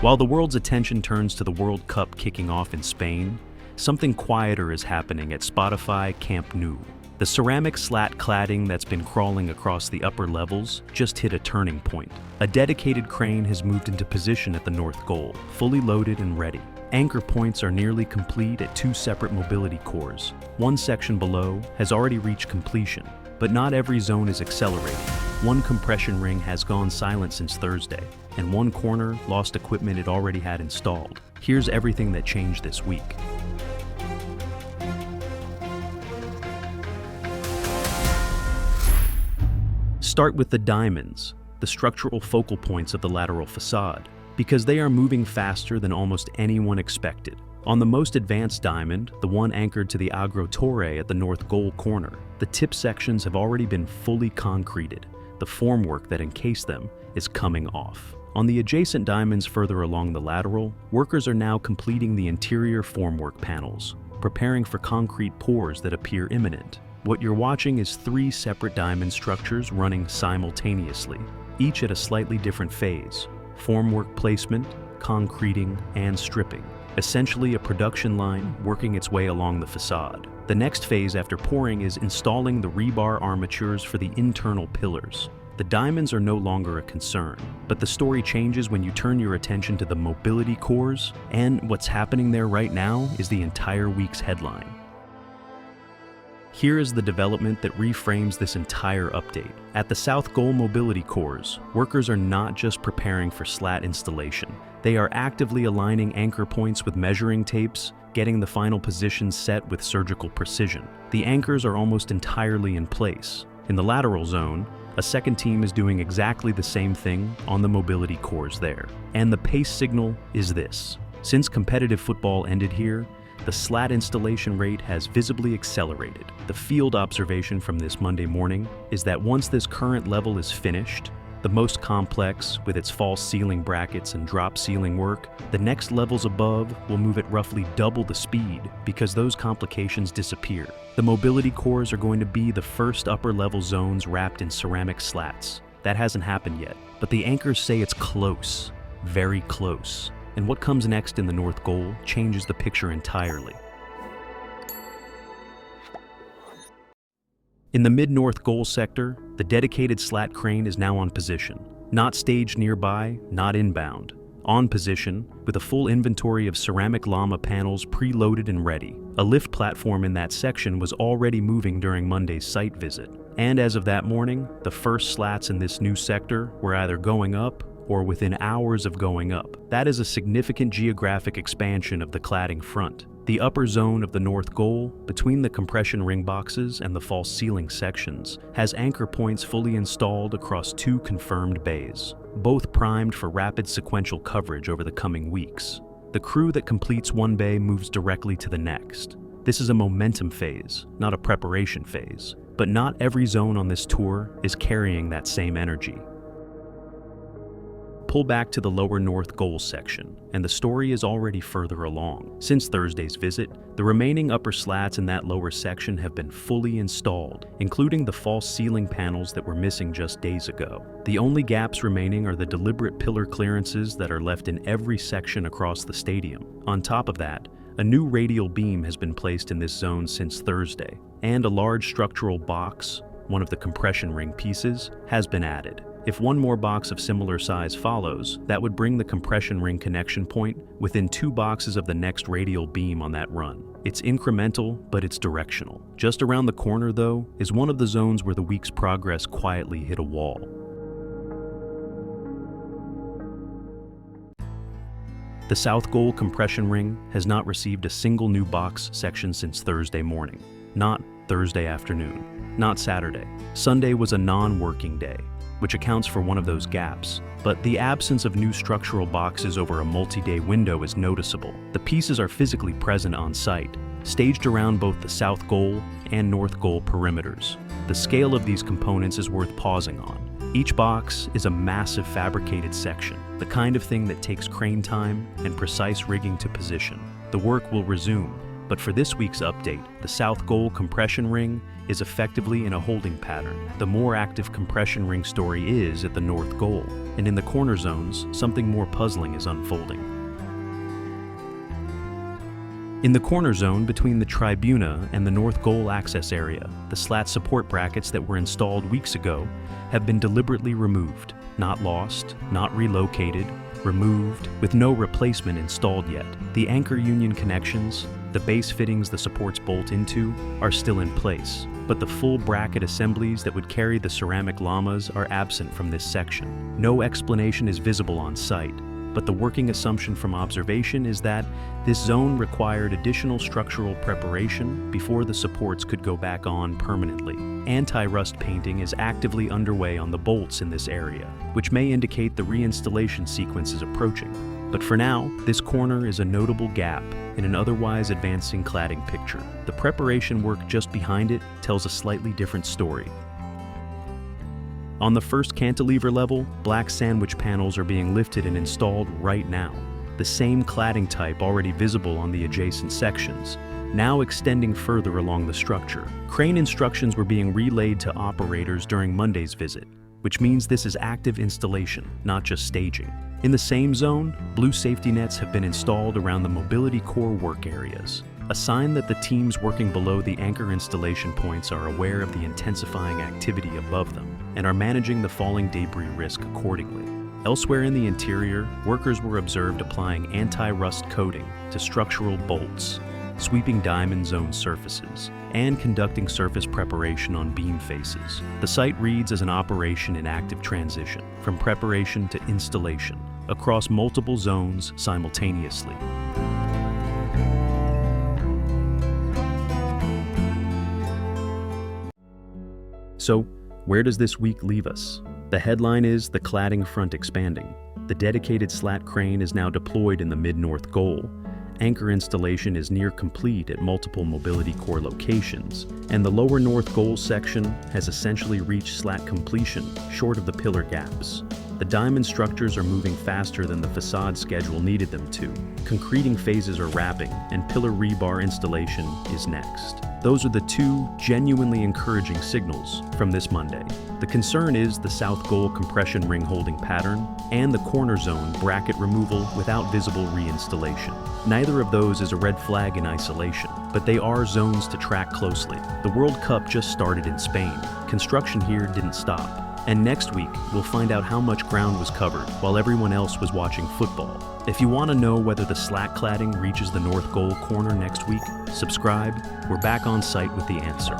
While the world's attention turns to the World Cup kicking off in Spain, something quieter is happening at Spotify Camp Nou. The ceramic slat cladding that's been crawling across the upper levels just hit a turning point. A dedicated crane has moved into position at the north goal, fully loaded and ready. Anchor points are nearly complete at 2 separate mobility cores. One section below has already reached completion, but not every zone is accelerating. One compression ring has gone silent since Thursday, and one corner lost equipment it already had installed. Here's everything that changed this week. Start with the diamonds, the structural focal points of the lateral facade, because they are moving faster than almost anyone expected. On the most advanced diamond, the one anchored to the Agro Torre at the north goal corner, the tip sections have already been fully concreted. The formwork that encased them is coming off. On the adjacent diamonds further along the lateral, workers are now completing the interior formwork panels, preparing for concrete pours that appear imminent. What you're watching is 3 separate diamond structures running simultaneously, each at a slightly different phase: formwork placement, concreting, and stripping. Essentially a production line working its way along the facade. The next phase after pouring is installing the rebar armatures for the internal pillars. The diamonds are no longer a concern, but the story changes when you turn your attention to the mobility cores, and what's happening there right now is the entire week's headline. Here is the development that reframes this entire update. At the South Goal mobility cores, workers are not just preparing for slat installation. They are actively aligning anchor points with measuring tapes, getting the final positions set with surgical precision. The anchors are almost entirely in place. In the lateral zone, a second team is doing exactly the same thing on the mobility cores there. And the pace signal is this. Since competitive football ended here, the slat installation rate has visibly accelerated. The field observation from this Monday morning is that once this current level is finished, the most complex, with its false ceiling brackets and drop ceiling work, the next levels above will move at roughly double the speed because those complications disappear. The mobility cores are going to be the first upper level zones wrapped in ceramic slats. That hasn't happened yet, but the anchors say it's close, very close. And what comes next in the north goal changes the picture entirely. In the mid-north goal sector, the dedicated slat crane is now on position. Not staged nearby, not inbound. On position, with a full inventory of ceramic llama panels preloaded and ready. A lift platform in that section was already moving during Monday's site visit. And as of that morning, the first slats in this new sector were either going up or within hours of going up. That is a significant geographic expansion of the cladding front. The upper zone of the north goal, between the compression ring boxes and the false ceiling sections, has anchor points fully installed across 2 confirmed bays, both primed for rapid sequential coverage over the coming weeks. The crew that completes one bay moves directly to the next. This is a momentum phase, not a preparation phase. But not every zone on this tour is carrying that same energy. Pull back to the lower north goal section, and the story is already further along. Since Thursday's visit, the remaining upper slats in that lower section have been fully installed, including the false ceiling panels that were missing just days ago. The only gaps remaining are the deliberate pillar clearances that are left in every section across the stadium. On top of that, a new radial beam has been placed in this zone since Thursday, and a large structural box, one of the compression ring pieces, has been added. If one more box of similar size follows, that would bring the compression ring connection point within 2 boxes of the next radial beam on that run. It's incremental, but it's directional. Just around the corner, though, is one of the zones where the week's progress quietly hit a wall. The south goal compression ring has not received a single new box section since Thursday morning. Not Thursday afternoon. Not Saturday. Sunday was a non-working day, which accounts for one of those gaps. But the absence of new structural boxes over a multi-day window is noticeable. The pieces are physically present on site, staged around both the south goal and north goal perimeters. The scale of these components is worth pausing on. Each box is a massive fabricated section, the kind of thing that takes crane time and precise rigging to position. The work will resume, But for this week's update, the south goal compression ring is effectively in a holding pattern. The more active compression ring story is at the north goal, and in the corner zones, something more puzzling is unfolding. In the corner zone between the tribuna and the north goal access area, the slat support brackets that were installed weeks ago have been deliberately removed, not lost, not relocated, removed, with no replacement installed yet. The anchor union connections, the base fittings the supports bolt into, are still in place, but the full bracket assemblies that would carry the ceramic llamas are absent from this section. No explanation is visible on site, but the working assumption from observation is that this zone required additional structural preparation before the supports could go back on permanently. Anti-rust painting is actively underway on the bolts in this area, which may indicate the reinstallation sequence is approaching. But for now, this corner is a notable gap in an otherwise advancing cladding picture. The preparation work just behind it tells a slightly different story. On the first cantilever level, black sandwich panels are being lifted and installed right now. The same cladding type already visible on the adjacent sections, now extending further along the structure. Crane instructions were being relayed to operators during Monday's visit, which means this is active installation, not just staging. In the same zone, blue safety nets have been installed around the mobility core work areas, a sign that the teams working below the anchor installation points are aware of the intensifying activity above them and are managing the falling debris risk accordingly. Elsewhere in the interior, workers were observed applying anti-rust coating to structural bolts, sweeping diamond zone surfaces, and conducting surface preparation on beam faces. The site reads as an operation in active transition, from preparation to installation, across multiple zones simultaneously. So, where does this week leave us? The headline is the cladding front expanding. The dedicated slat crane is now deployed in the mid-north goal. Anchor installation is near complete at multiple mobility core locations, and the lower north goal section has essentially reached slat completion, short of the pillar gaps. The diamond structures are moving faster than the facade schedule needed them to. Concreting phases are wrapping, and pillar rebar installation is next. Those are the two genuinely encouraging signals from this Monday. The concern is the south goal compression ring holding pattern and the corner zone bracket removal without visible reinstallation. Neither of those is a red flag in isolation, but they are zones to track closely. The World Cup just started in Spain. Construction here didn't stop. And next week, we'll find out how much ground was covered while everyone else was watching football. If you want to know whether the slat cladding reaches the north goal corner next week, subscribe. We're back on site with the answer.